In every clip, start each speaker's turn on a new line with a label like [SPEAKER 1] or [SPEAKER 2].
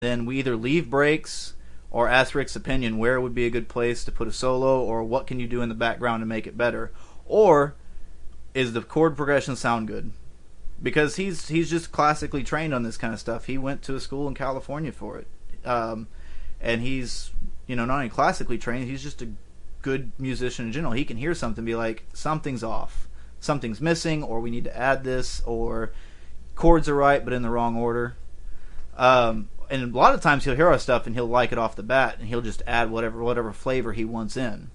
[SPEAKER 1] then we either leave breaks or ask Rick's opinion where would be a good place to put a solo, or what can you do in the background to make it better, or is the chord progression sound good? Because he's just classically trained on this kind of stuff. He went to a school in California for it, and he's not only classically trained, he's just a good musician in general. He can hear something, and be like, something's off, something's missing, or we need to add this, or chords are right but in the wrong order. And a lot of times he'll hear our stuff and he'll like it off the bat, and he'll just add whatever flavor he wants in.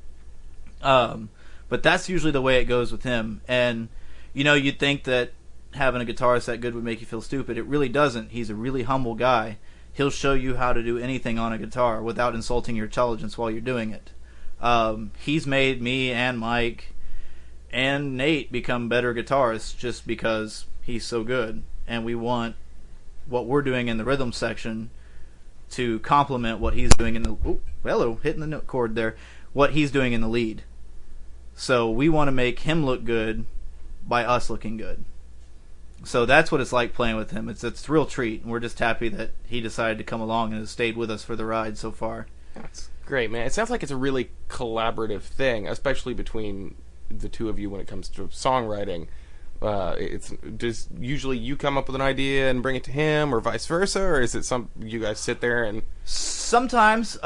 [SPEAKER 1] But that's usually the way it goes with him. And you'd think that having a guitarist that good would make you feel stupid. It really doesn't. He's a really humble guy. He'll show you how to do anything on a guitar without insulting your intelligence while you're doing it. He's made me and Mike and Nate become better guitarists just because he's so good, and we want what we're doing in the rhythm section to complement what he's doing in the hitting the note chord there, what he's doing in the lead. So we want to make him look good by us looking good. So that's what it's like playing with him. It's a real treat, and we're just happy that he decided to come along and has stayed with us for the ride so far.
[SPEAKER 2] That's great, man. It sounds like it's a really collaborative thing, especially between the two of you when it comes to songwriting. It's just usually you come up with an idea and bring it to him, or vice versa, or is it you guys sit there and
[SPEAKER 1] sometimes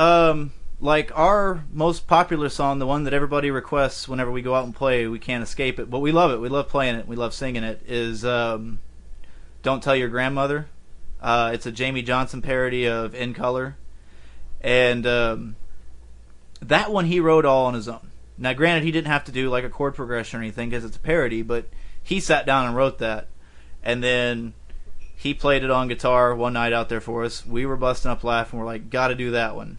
[SPEAKER 1] like our most popular song, the one that everybody requests whenever we go out and play, we can't escape it, but we love it, we love playing it, we love singing it, is Don't Tell Your Grandmother. It's a Jamie Johnson parody of In Color, and that one he wrote all on his own. Now granted, he didn't have to do like a chord progression or anything because it's a parody, but he sat down and wrote that, and then he played it on guitar one night out there for us. We were busting up laughing. We're like, gotta do that one.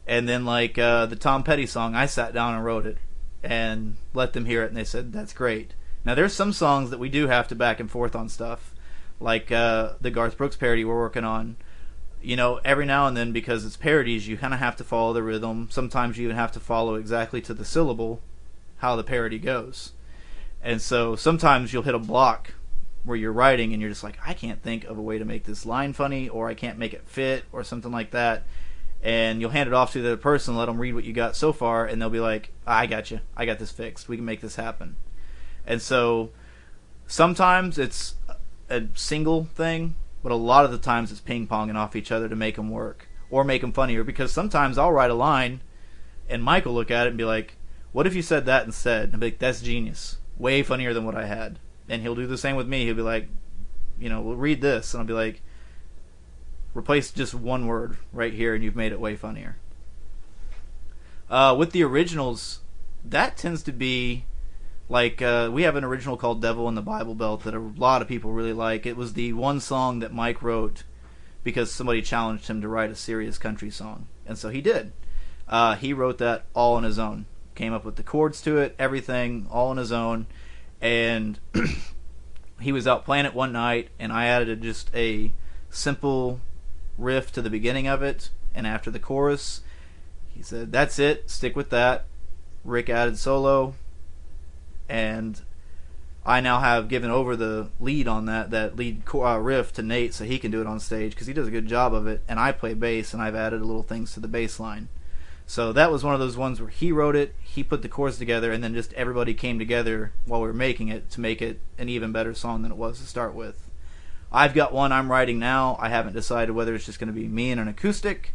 [SPEAKER 1] And then like the Tom Petty song, I sat down and wrote it and let them hear it, and they said, that's great. Now there's some songs that we do have to back and forth on stuff, like the Garth Brooks parody we're working on. Every now and then, because it's parodies, you kind of have to follow the rhythm. Sometimes you even have to follow exactly to the syllable how the parody goes. And so sometimes you'll hit a block where you're writing and you're just like, I can't think of a way to make this line funny, or I can't make it fit, or something like that. And you'll hand it off to the other person, let them read what you got so far, and they'll be like, I got you. I got this fixed. We can make this happen. And so sometimes it's a single thing, but a lot of the times it's ping-ponging off each other to make them work, or make them funnier. Because sometimes I'll write a line, and Mike will look at it and be like, what if you said that instead? And I'll be like, that's genius. Way funnier than what I had. And he'll do the same with me. He'll be like, we'll read this, and I'll be like, replace just one word right here, and you've made it way funnier. With the originals, that tends to be like, we have an original called Devil in the Bible Belt that a lot of people really like. It was the one song that Mike wrote because somebody challenged him to write a serious country song, and so he did. He wrote that all on his own. Came up with the chords to it, everything, all on his own. And he was out playing it one night, and I added just a simple riff to the beginning of it, and after the chorus, he said, that's it, stick with that. Rick added solo, and I now have given over the lead on that lead riff to Nate so he can do it on stage, because he does a good job of it, and I play bass, and I've added little things to the bass line. So that was one of those ones where he wrote it, he put the chords together, and then just everybody came together while we were making it to make it an even better song than it was to start with. I've got one I'm writing now. I haven't decided whether it's just going to be me and an acoustic,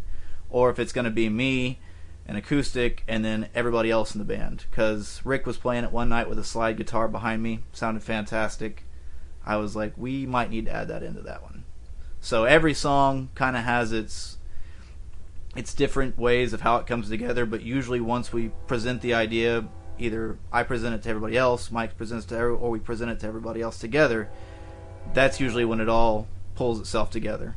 [SPEAKER 1] or if it's going to be me, an acoustic, and then everybody else in the band. Because Rick was playing it one night with a slide guitar behind me. Sounded fantastic. I was like, we might need to add that into that one. So every song kind of has its different ways of how it comes together, but usually once we present the idea, either I present it to everybody else, Mike presents to or we present it to everybody else together, that's usually when it all pulls itself together.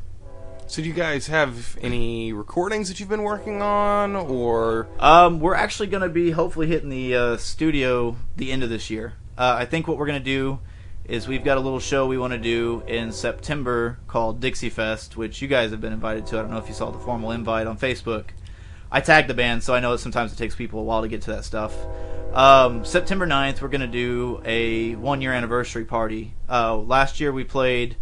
[SPEAKER 2] So do you guys have any recordings that you've been working on, or?
[SPEAKER 1] We're actually going to be hopefully hitting the studio the end of this year. I think what we're going to do is we've got a little show we want to do in September called Dixie Fest, which you guys have been invited to. I don't know if you saw the formal invite on Facebook. I tagged the band, so I know that sometimes it takes people a while to get to that stuff. September 9th, we're going to do a 1-year anniversary party. Last year we played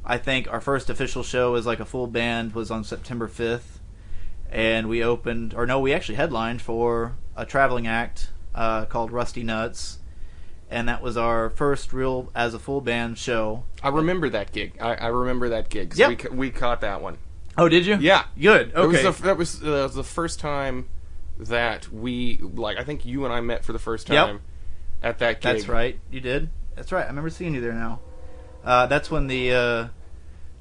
[SPEAKER 1] I think our first official show as like a full band was on September 5th, and we actually headlined for a traveling act called Rusty Nuts, and that was our first real as a full band show.
[SPEAKER 2] I remember that gig. I remember that gig.
[SPEAKER 1] Yep.
[SPEAKER 2] We caught that one.
[SPEAKER 1] Oh, did you?
[SPEAKER 2] Yeah.
[SPEAKER 1] Good. Okay.
[SPEAKER 2] That was the first time that we, like, I think you and I met for the first time at that gig.
[SPEAKER 1] That's right. You did. That's right. I remember seeing you there now. That's when the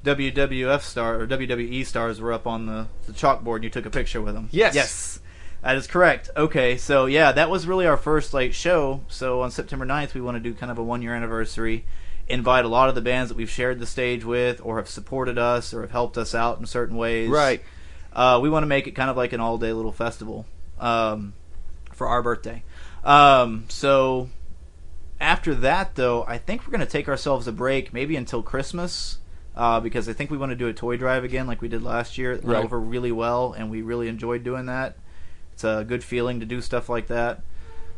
[SPEAKER 1] WWE stars were up on the chalkboard and you took a picture with them.
[SPEAKER 2] Yes.
[SPEAKER 1] Yes. That is correct. Okay, so yeah, that was really our first show. So on September 9th, we want to do kind of a 1-year anniversary, invite a lot of the bands that we've shared the stage with or have supported us or have helped us out in certain ways.
[SPEAKER 2] Right.
[SPEAKER 1] We want to make it kind of like an all-day little festival for our birthday. So after that, though, I think we're going to take ourselves a break, maybe until Christmas, because I think we want to do a toy drive again like we did last year. It went over really well, and we really enjoyed doing that. It's a good feeling to do stuff like that.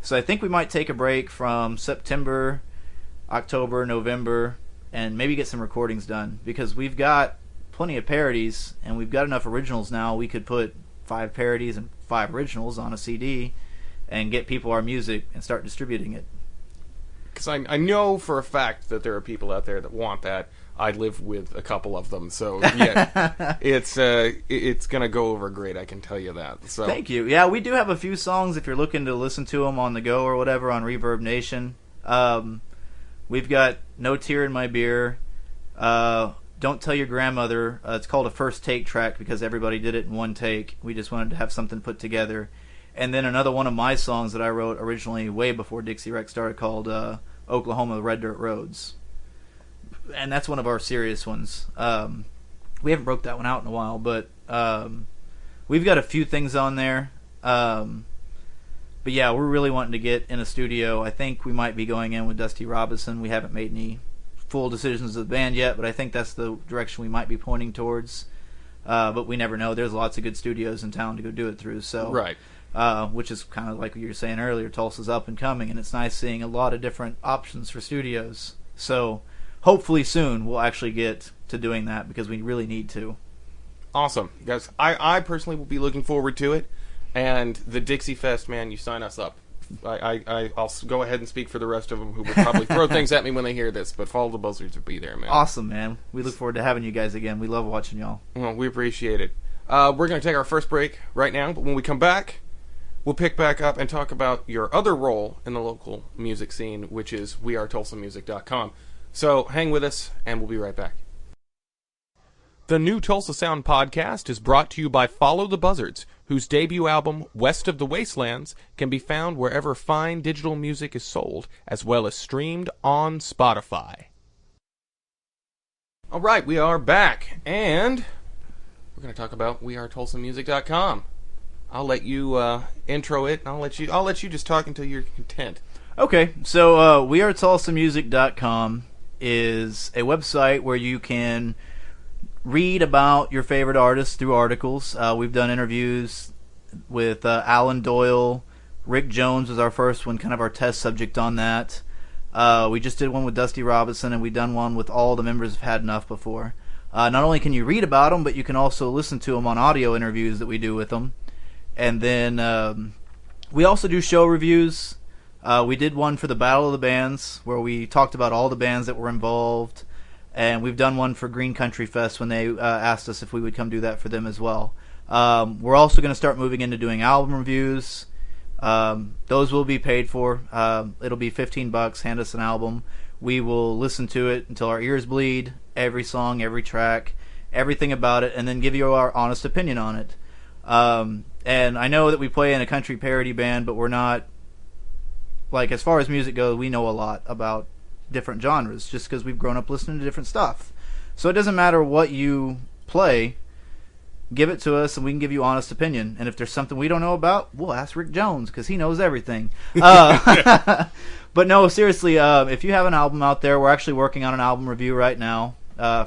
[SPEAKER 1] So I think we might take a break from September, October, November, and maybe get some recordings done, because we've got plenty of parodies, and we've got enough originals now. We could put 5 parodies and 5 originals on a CD and get people our music and start distributing it.
[SPEAKER 2] Because I know for a fact that there are people out there that want that. I live with a couple of them, so yeah, it's gonna go over great. I can tell you that. So
[SPEAKER 1] thank you. Yeah, we do have a few songs if you're looking to listen to them on the go or whatever on Reverb Nation. We've got No Tear in My Beer. Don't Tell Your Grandmother. It's called a first take track because everybody did it in one take. We just wanted to have something put together. And then another one of my songs that I wrote originally way before Dixie Wrecked started called Oklahoma Red Dirt Roads. And that's one of our serious ones. We haven't broke that one out in a while, but we've got a few things on there. But yeah, we're really wanting to get in a studio. I think we might be going in with Dusty Robinson. We haven't made any full decisions of the band yet, but I think that's the direction we might be pointing towards. But we never know. There's lots of good studios in town to go do it through. So
[SPEAKER 2] right.
[SPEAKER 1] Which is kind of like what you were saying earlier. Tulsa's up and coming, and it's nice seeing a lot of different options for studios. So hopefully soon we'll actually get to doing that because we really need to.
[SPEAKER 2] Awesome. Guys, I personally will be looking forward to it. And the Dixie Fest, man, you sign us up. I'll go ahead and speak for the rest of them who will probably throw things at me when they hear this, but Follow the Buzzards will be there, man.
[SPEAKER 1] Awesome, man. We look forward to having you guys again. We love watching y'all.
[SPEAKER 2] Well, we appreciate it. We're going to take our first break right now, but when we come back, we'll pick back up and talk about your other role in the local music scene, which is wearetulsamusic.com. So hang with us, and we'll be right back. The new Tulsa Sound podcast is brought to you by Follow the Buzzards, whose debut album, West of the Wastelands, can be found wherever fine digital music is sold, as well as streamed on Spotify. All right, we are back, and we're going to talk about wearetulsamusic.com. I'll let you intro it, and I'll let you just talk until you're content.
[SPEAKER 1] Okay, so wearetulsamusic.com is a website where you can read about your favorite artists through articles. We've done interviews with Alan Doyle. Rick Jones was our first one, kind of our test subject on that. We just did one with Dusty Robinson, and we've done one with all the members of Had Enough before. Not only can you read about them, but you can also listen to them on audio interviews that we do with them. And then we also do show reviews. We did one for the Battle of the Bands, where we talked about all the bands that were involved. And we've done one for Green Country Fest when they asked us if we would come do that for them as well. We're also going to start moving into doing album reviews. Those will be paid for. It'll be $15. Hand us an album. We will listen to it until our ears bleed. Every song, every track, everything about it, and then give you our honest opinion on it. And I know that we play in a country parody band, but we're not, like, as far as music goes, we know a lot about different genres just because we've grown up listening to different stuff. So it doesn't matter what you play, give it to us and we can give you honest opinion. And if there's something we don't know about, we'll ask Rick Jones because he knows everything. But no, seriously, if you have an album out there, we're actually working on an album review right now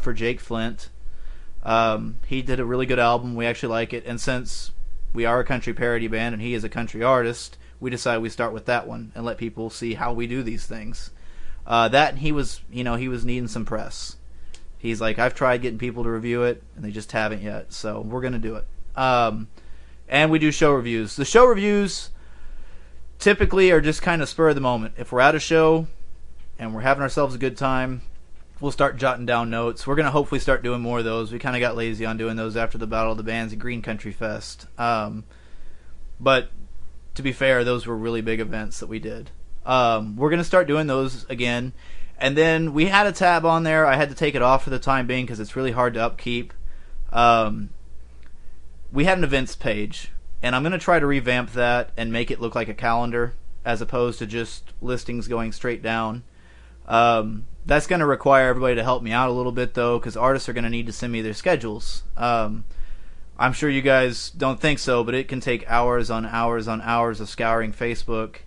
[SPEAKER 1] for Jake Flint. He did a really good album. We actually like it. And since we are a country parody band and he is a country artist, we decided we start with that one and let people see how we do these things. That he was needing some press, He's like, I've tried getting people to review it, and they just haven't yet. So we're going to do it. And we do show reviews. The show reviews typically are just kind of spur of the moment. If we're at a show and we're having ourselves a good time, we'll start jotting down notes. We're going to hopefully start doing more of those. We kind of got lazy on doing those after the Battle of the Bands at Green Country Fest. But to be fair, those were really big events that we did. We're going to start doing those again. And then we had a tab on there. I had to take it off for the time being because it's really hard to upkeep. We had an events page, and I'm going to try to revamp that and make it look like a calendar as opposed to just listings going straight down. That's going to require everybody to help me out a little bit, though, because artists are going to need to send me their schedules. I'm sure you guys don't think so, but it can take hours on hours on hours of scouring Facebook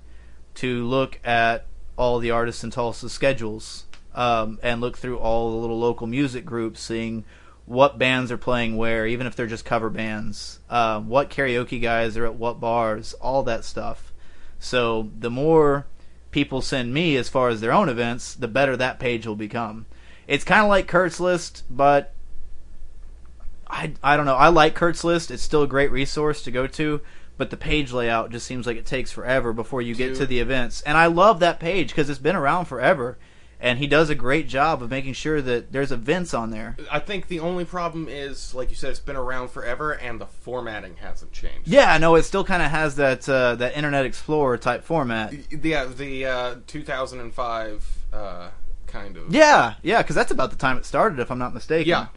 [SPEAKER 1] to look at all the artists in Tulsa's schedules and look through all the little local music groups, seeing what bands are playing where, even if they're just cover bands, what karaoke guys are at what bars, all that stuff. So the more people send me as far as their own events, the better that page will become. It's kind of like Kurt's List, but I don't know. I like Kurt's List. It's still a great resource to go to, but the page layout just seems like it takes forever before you get to the events. And I love that page because it's been around forever. And he does a great job of making sure that there's events on there.
[SPEAKER 2] I think the only problem is, like you said, it's been around forever, and the formatting hasn't changed.
[SPEAKER 1] Yeah, no, it still kind of has that Internet Explorer type format.
[SPEAKER 2] Yeah, the 2005 kind of.
[SPEAKER 1] Yeah, because that's about the time it started, if I'm not mistaken.
[SPEAKER 2] Yeah.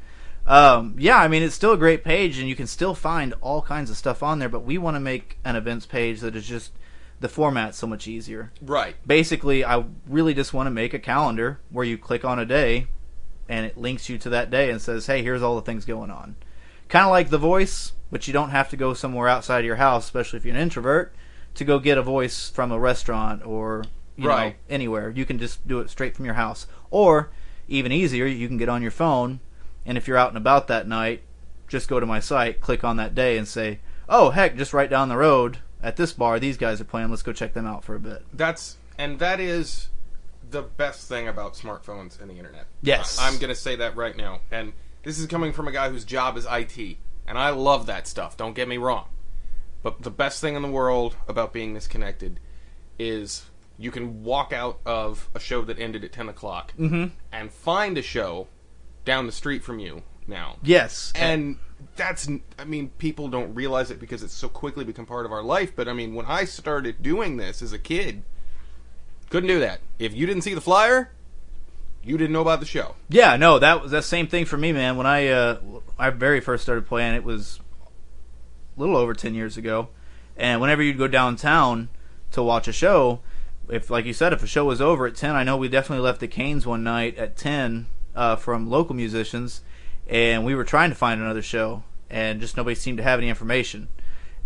[SPEAKER 1] I mean, it's still a great page, and you can still find all kinds of stuff on there, but we want to make an events page that is just the format's so much easier.
[SPEAKER 2] Right.
[SPEAKER 1] Basically, I really just want to make a calendar where you click on a day and it links you to that day and says, hey, here's all the things going on. Kind of like The Voice, but you don't have to go somewhere outside of your house, especially if you're an introvert, to go get a voice from a restaurant or you know, anywhere. You can just do it straight from your house. Or, even easier, you can get on your phone, and if you're out and about that night, just go to my site, click on that day, and say, oh, heck, just right down the road, at this bar, these guys are playing. Let's go check them out for a bit.
[SPEAKER 2] That is the best thing about smartphones and the internet.
[SPEAKER 1] Yes.
[SPEAKER 2] I'm going to say that right now. And this is coming from a guy whose job is IT. And I love that stuff. Don't get me wrong. But the best thing in the world about being this connected is you can walk out of a show that ended at 10 o'clock and find a show down the street from you now.
[SPEAKER 1] Yes.
[SPEAKER 2] And that's, I mean, people don't realize it because it's so quickly become part of our life, but I mean, when I started doing this as a kid, couldn't do that. If you didn't see the flyer, you didn't know about the show.
[SPEAKER 1] Yeah, no, that was the same thing for me, man. When I very first started playing, it was a little over 10 years ago, and whenever you'd go downtown to watch a show, if, like you said, if a show was over at 10, I know we definitely left the Canes one night at 10 from local musicians, and we were trying to find another show, and just nobody seemed to have any information.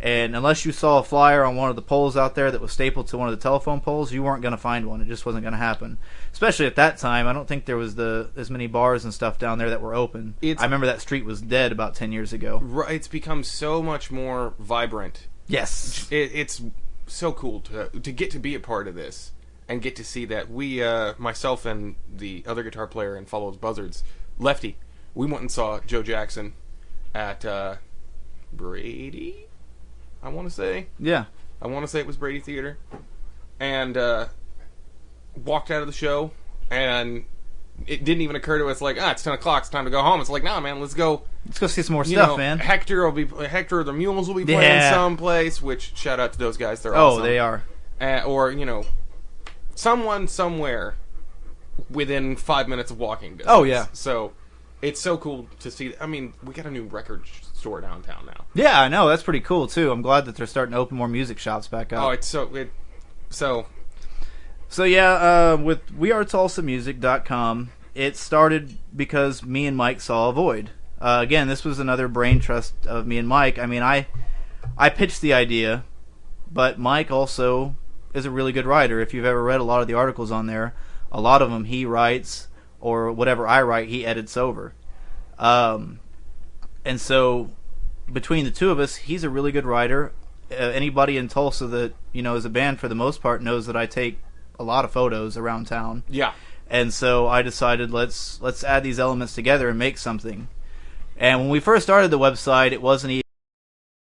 [SPEAKER 1] And unless you saw a flyer on one of the poles out there that was stapled to one of the telephone poles, you weren't going to find one. It just wasn't going to happen. Especially at that time, I don't think there was as many bars and stuff down there that were open. I remember that street was dead about 10 years ago.
[SPEAKER 2] Right, it's become so much more vibrant.
[SPEAKER 1] Yes.
[SPEAKER 2] It's so cool to get to be a part of this and get to see that. We, myself and the other guitar player in Follows Buzzards, Lefty, we went and saw Joe Jackson at Brady, I want to say.
[SPEAKER 1] Yeah.
[SPEAKER 2] I want to say it was Brady Theater. And walked out of the show, and it didn't even occur to us like, it's 10 o'clock, it's time to go home. It's like, nah, man, let's go.
[SPEAKER 1] Let's go see some more stuff, man.
[SPEAKER 2] Hector or the Mules will be playing someplace, which, shout out to those guys. They're awesome.
[SPEAKER 1] Oh, they are.
[SPEAKER 2] Or, someone somewhere within 5 minutes of walking distance.
[SPEAKER 1] Oh, yeah.
[SPEAKER 2] So it's so cool to see. I mean, we got a new record store downtown now.
[SPEAKER 1] Yeah, I know. That's pretty cool, too. I'm glad that they're starting to open more music shops back up.
[SPEAKER 2] Oh, it's
[SPEAKER 1] So yeah, with wearetulsamusic.com, it started because me and Mike saw a void. Again, this was another brain trust of me and Mike. I mean, I pitched the idea, but Mike also is a really good writer. If you've ever read a lot of the articles on there, a lot of them he writes, or whatever I write, he edits over. And so, between the two of us, he's a really good writer. Anybody in Tulsa that is a band for the most part knows that I take a lot of photos around town.
[SPEAKER 2] Yeah.
[SPEAKER 1] And so I decided let's add these elements together and make something. And when we first started the website, it wasn't